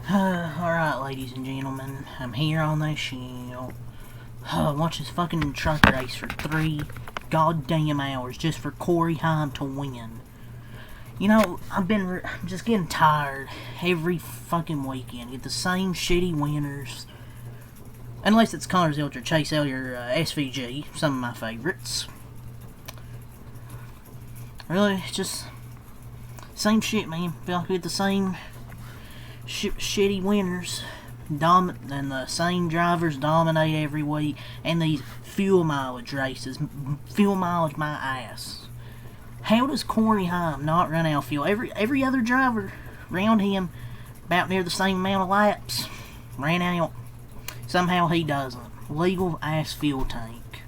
Alright, ladies and gentlemen, I'm here on this show. Watch this fucking truck race for 3 goddamn hours just for Corey Haim to win. You know, I'm just getting tired every fucking weekend. Get the same shitty winners. Unless it's Connors Elder, Chase Elliott, SVG, some of my favorites. Really, it's just same shit, man. Feel like we get the same shitty winners, and the same drivers dominate every week, and these fuel mileage races, fuel mileage my ass. How does Corey Haim not run out of fuel? Every other driver around him, about near the same amount of laps, ran out. Somehow he doesn't. Legal ass fuel tank.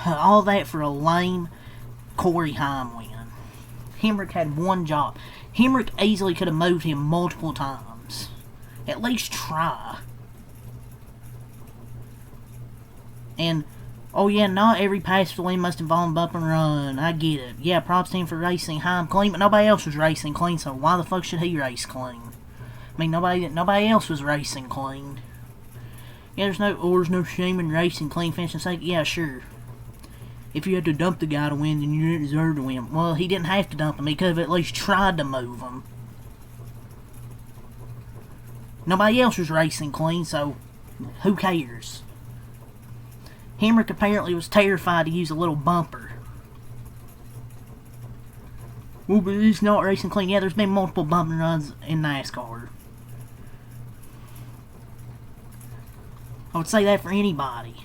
All that for a lame Corey Haim win. Hemrick had one job. Hemrick easily could have moved him multiple times. At least try. And, oh yeah, not every pass for Glen must involve bump and run. I get it. Yeah, props to him for racing Haim clean, but nobody else was racing clean, so why the fuck should he race clean? I mean, nobody else was racing clean. Yeah, there's no shame in racing clean, finishing second. Yeah, sure. If you had to dump the guy to win, then you didn't deserve to win. Well, he didn't have to dump him. He could have at least tried to move him. Nobody else was racing clean, so who cares? Hemrick apparently was terrified to use a little bumper. Well, but he's not racing clean. Yeah, there's been multiple bumping runs in NASCAR. I would say that for anybody.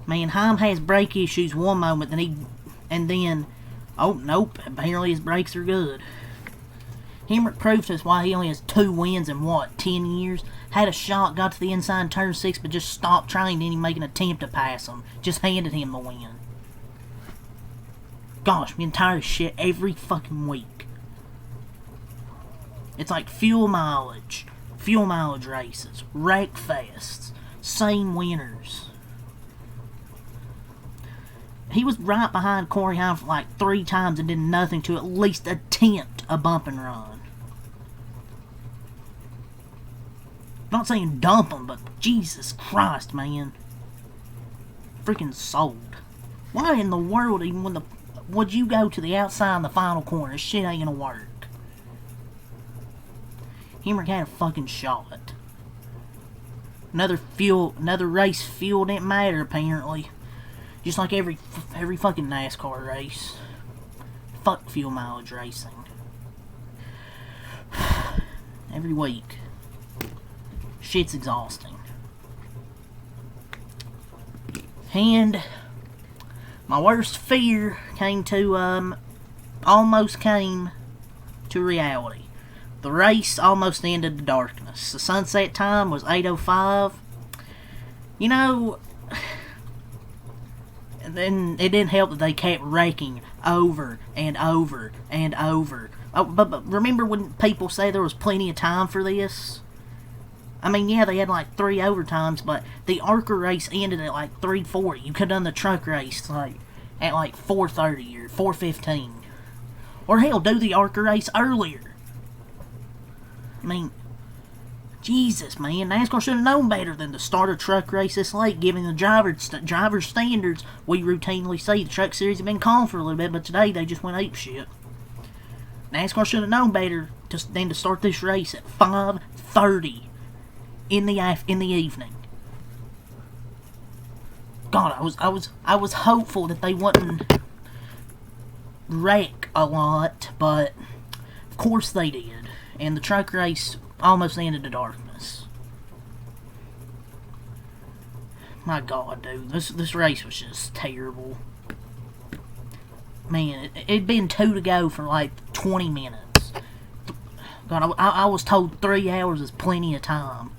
Man, Haim has brake issues one moment, and then, oh nope, apparently his brakes are good. Hemrick proved to us why he only has 2 wins in 10 years? Had a shot, got to the inside turn 6, but just stopped trying to even make an attempt to pass him. Just handed him the win. Gosh, I'm getting tired of shit every fucking week. It's like fuel mileage races, wreck fests, same winners. He was right behind Corey Haim for like 3 times and did nothing to at least attempt a bump and run. I'm not saying dump him, but Jesus Christ, man. Freaking sold. Why in the world, even would you go to the outside in the final corner? This shit ain't gonna work. Hemrick had a fucking shot. Another race fuel didn't matter apparently. Just like every fucking NASCAR race. Fuck fuel mileage racing. Every week. Shit's exhausting. And my worst fear almost came to reality. The race almost ended in darkness. The sunset time was 8:05. You know, and then it didn't help that they kept wrecking over and over and over. Oh, but remember when people say there was plenty of time for this? I mean, yeah, they had like 3 overtimes, but the ARCA race ended at like 3:40. You could have done the truck race at like 4:30 or 4:15. Or hell, do the ARCA race earlier. I mean, Jesus, man, NASCAR should have known better than to start a truck race this late, given the driver standards we routinely see. The truck series have been calm for a little bit, but today they just went apeshit. NASCAR should have known better than to start this race at 5:30 in the evening. God, I was hopeful that they wouldn't wreck a lot, but of course they did. And the truck race almost ended in darkness. My God, dude, this race was just terrible. Man, it'd been 2 to go for like 20 minutes. God, I was told 3 hours is plenty of time.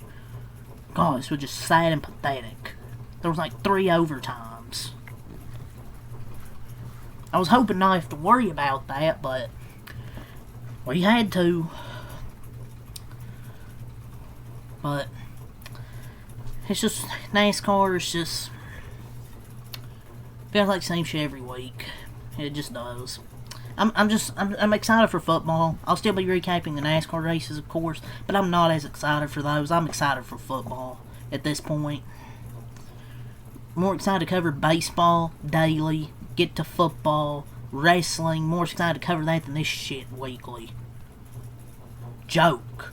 God, this was just sad and pathetic. There was like 3 overtimes. I was hoping not to have to worry about that, but we had to. But it's just NASCAR is just feels like the same shit every week. It just does. I'm excited for football. I'll still be recapping the NASCAR races, of course, but I'm not as excited for those. I'm excited for football at this point. More excited to cover baseball daily, get to football, wrestling. More excited to cover that than this shit weekly. Joke.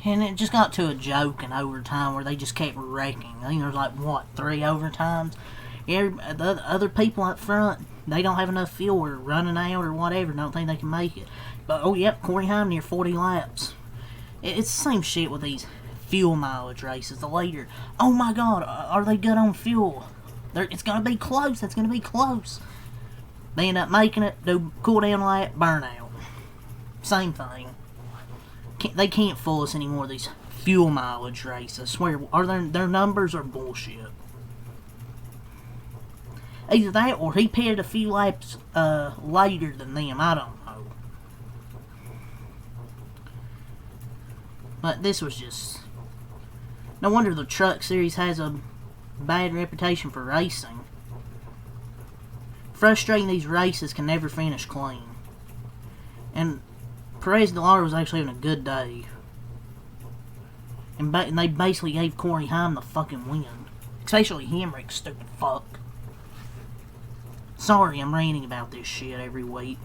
And it just got to a joke in overtime where they just kept wrecking. I think there's like, what, 3 overtimes? The other people up front, they don't have enough fuel or running out or whatever. Don't think they can make it. But, oh, yep, Corey Heim near 40 laps. It's the same shit with these fuel mileage races. The leader, oh my god, are they good on fuel? It's going to be close. It's going to be close. They end up making it, do cool down lap, burnout. Same thing. They can't fool us anymore, these fuel mileage races. I swear, their numbers are bullshit. Either that or he pitted a few laps later than them. I don't know. But this was just... No wonder the Truck Series has a bad reputation for racing. Frustrating, these races can never finish clean. And Perez Delara was actually having a good day. And they basically gave Corey Heim the fucking win. Especially Hemrick, stupid fuck. Sorry, I'm ranting about this shit every week.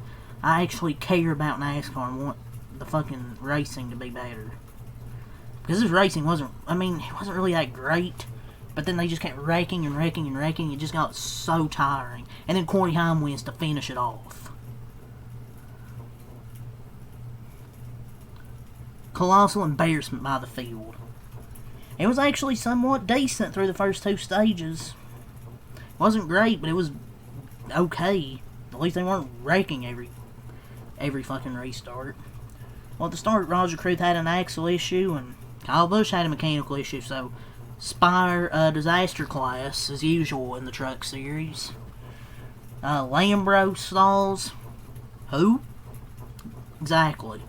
I actually care about NASCAR and want the fucking racing to be better. Because this racing wasn't really that great. But then they just kept wrecking and wrecking and wrecking. It just got so tiring. And then Corey Heim wins to finish it off. Colossal embarrassment by the field. It was actually somewhat decent through the first 2 stages. It wasn't great, but it was okay. At least they weren't wrecking every fucking restart. Well, at the start, Roger Cruth had an axle issue, and Kyle Busch had a mechanical issue, so Spire disaster class, as usual in the Truck Series. Lambro stalls. Who? Exactly.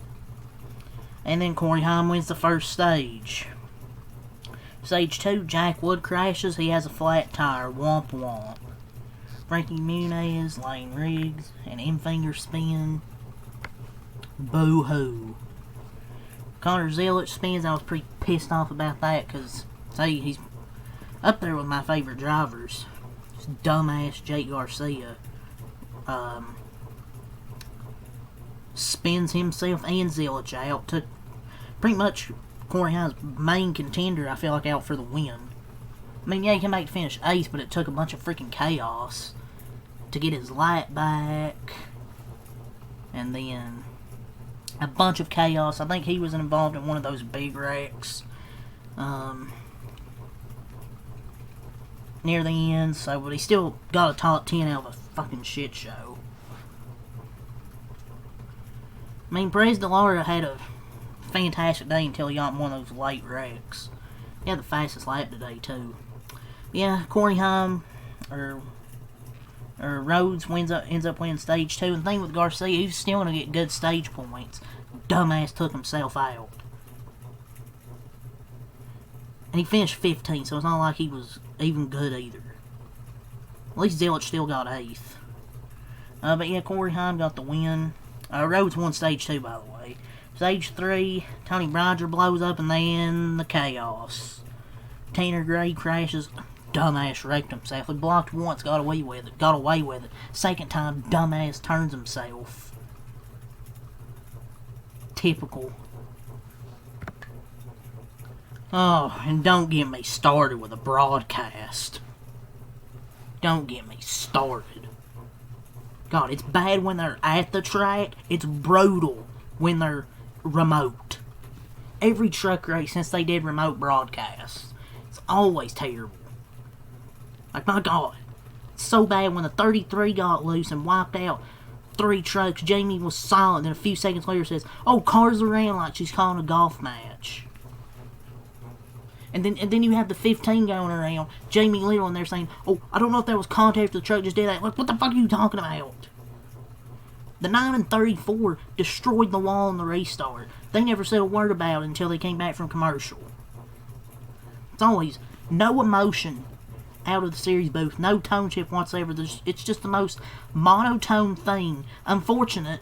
And then Corey Heim wins the first stage. Stage 2, Jack Wood crashes. He has a flat tire. Womp womp. Frankie Muniz, Lane Riggs, and M-Finger spin. Boo-hoo. Connor Zilic spins. I was pretty pissed off about that because, say, he's up there with my favorite drivers. This dumbass Jake Garcia spins himself and Zilic out. Took pretty much Corey Heim's main contender, I feel like, out for the win. I mean, yeah, he came back to finish 8th, but it took a bunch of freaking chaos to get his light back. And then a bunch of chaos. I think he was involved in one of those big wrecks near the end. So, but he still got a top 10 out of a fucking shit show. I mean, Perez Delara had a fantastic day until he got one of those late wrecks. He had the fastest lap today, too. Yeah, Corey Heim, or Rhodes ends up winning stage 2. And the thing with Garcia, he's still going to get good stage points. Dumbass took himself out. And he finished 15th, so it's not like he was even good either. At least Zilic still got 8th. But yeah, Corey Heim got the win. Rhodes won stage 2, by the way. Stage 3, Tony Brodger blows up, and then the chaos. Tanner Gray crashes. Dumbass wrecked himself. He blocked once, got away with it. Second time, dumbass turns himself. Typical. Oh, and don't get me started with a broadcast. Don't get me started. God, it's bad when they're at the track. It's brutal when they're remote. Every truck race since they did remote broadcasts, it's always terrible. Like, my God. It's so bad when the 33 got loose and wiped out 3 trucks. Jamie was silent, then a few seconds later says, "Oh, cars around," like she's calling a golf match. And then you have the 15 going around, Jamie Little, and they're saying, "Oh, I don't know if that was contact, the truck just did that." Like, what the fuck are you talking about? The 9 and 34 destroyed the wall in the restart. They never said a word about it until they came back from commercial. It's always no emotion out of the series booth. No tone shift whatsoever. It's just the most monotone thing. Unfortunate,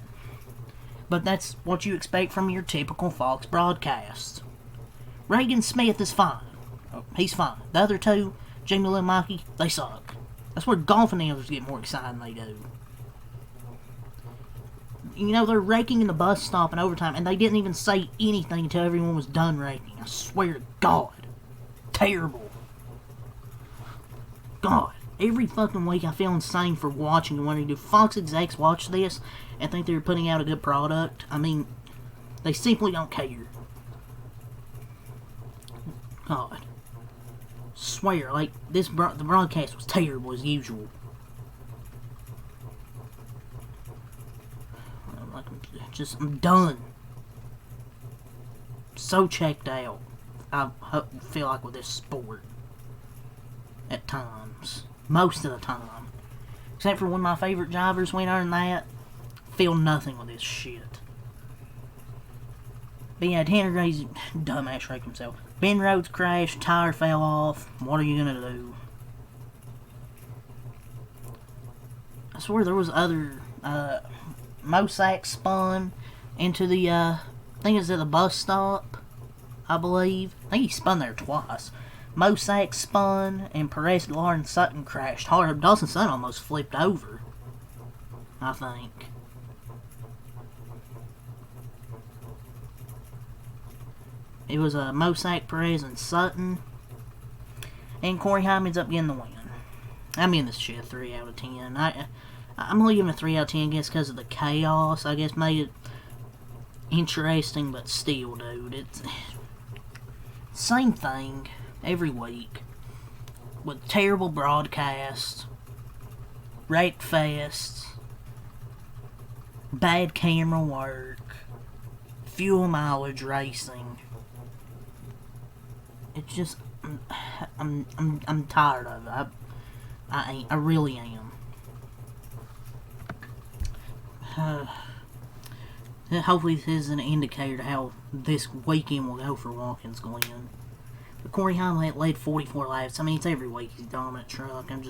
but that's what you expect from your typical Fox broadcast. Reagan Smith is fine. Oh, he's fine. The other two, Jimmy Lil Mikey, they suck. That's where golf announcers get more exciting than they do. You know, they're raking in the bus stop in overtime, and they didn't even say anything until everyone was done raking. I swear to God. Terrible. God. Every fucking week I feel insane for watching and wondering, do Fox execs watch this and think they're putting out a good product? I mean, they simply don't care. God. Swear, like, the broadcast was terrible as usual. I'm done. So checked out. I feel like with this sport. At times. Most of the time. Except for when my favorite drivers went on that. Feel nothing with this shit. But yeah, Tanner Gray's dumbass wrecked himself. Ben Rhodes crashed, tire fell off. What are you gonna do? I swear there was other Mosack spun into the I think it's at the bus stop, I believe. I think he spun there twice. Mosack spun and Perez, Lar, and Sutton crashed hard. Dawson Sutton almost flipped over, I think. It was Mosack, Perez, and Sutton. And Corey Heim ends up getting the win. I'm in this shit 3 out of 10. I'm only giving a 3 out of 10, I guess, because of the chaos. I guess made it interesting, but still, dude, it's same thing every week with terrible broadcasts, rape fests, bad camera work, fuel mileage racing. It's just I'm tired of it. I really am. Hopefully this is an indicator of how this weekend will go for Watkins Glen. But Corey Heim led 44 laps. I mean, it's every week he's dominant truck. I'm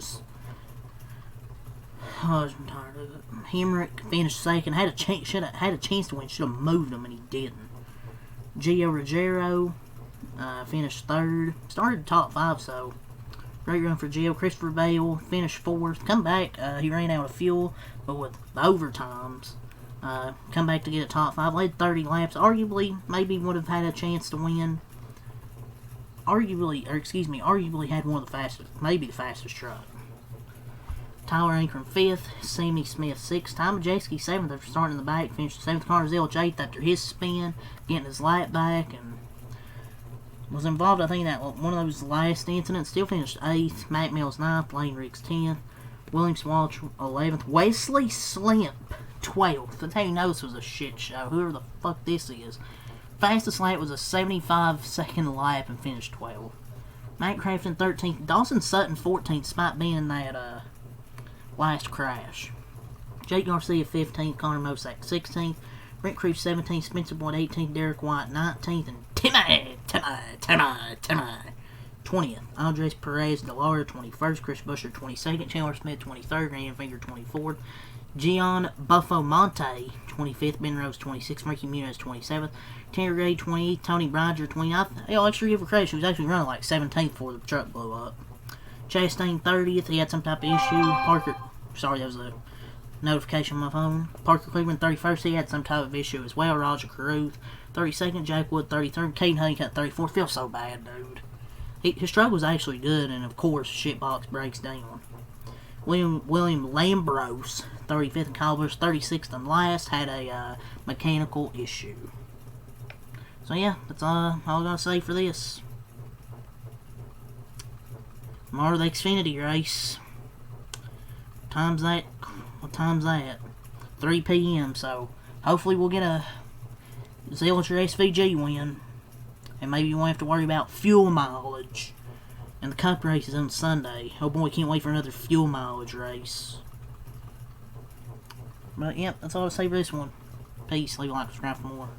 tired of it. Hemrick finished second. Had a chance to win. Should have moved him, and he didn't. Gio Ruggiero finished third. Started top 5, so great run for Gio. Christopher Bale finished 4th. Come back. He ran out of fuel, but with the overtimes, come back to get a top 5. Led 30 laps. Arguably, maybe would have had a chance to win. Arguably had one of the fastest, maybe the fastest truck. Tyler Ankrum 5th, Sammy Smith 6th, Tom Majeski 7th after starting in the back, finished 7th. Connor Zilch 8th after his spin, getting his lap back, and was involved, I think, in that one of those last incidents. Still finished 8th. Matt Mills 9th, Lane Riggs 10th, William Swalch 11th, Wesley Slimp 12th. That's how you know this was a shit show, whoever the fuck this is. Fastest lap was a 75-second lap and finished 12th. Matt Crafton 13th, Dawson Sutton 14th, despite being in that last crash. Jake Garcia 15th, Connor Mosack 16th, Brent Cruz 17th, Spencer Boyd 18th, Derek White 19th, and Timmy 20th. Andres Perez Delara 21st, Chris Buescher 22nd, Chandler Smith 23rd, Ryan Finger 24th, Gian Buffomonte 25th, Ben Rose 26th, Ricky Muniz 27th, Tanner Gray 28th, Tony Bridger 29th. I'll actually give a credit. He was actually running like 17th before the truck blew up. Chastain 30th. He had some type of issue. Parker, sorry, that was a notification on my phone. Parker Cleveland 31st. He had some type of issue as well. Roger Caruth 32nd. Jack Wood 33rd. Caden Honeycutt 34th. Feels so bad, dude. His truck was actually good, and of course, shitbox breaks down. William Lambros 35th, and Kyle Busch 36th and last had a mechanical issue. So yeah, that's all I gotta say for this. Tomorrow the Xfinity race. What time's that? 3 p.m. So hopefully we'll get a Zilch or SVG win, and maybe you won't have to worry about fuel mileage. And the Cup race is on Sunday. Oh boy, can't wait for another fuel mileage race. But yep, that's all I'll say for this one. Peace. Leave a like, subscribe for more.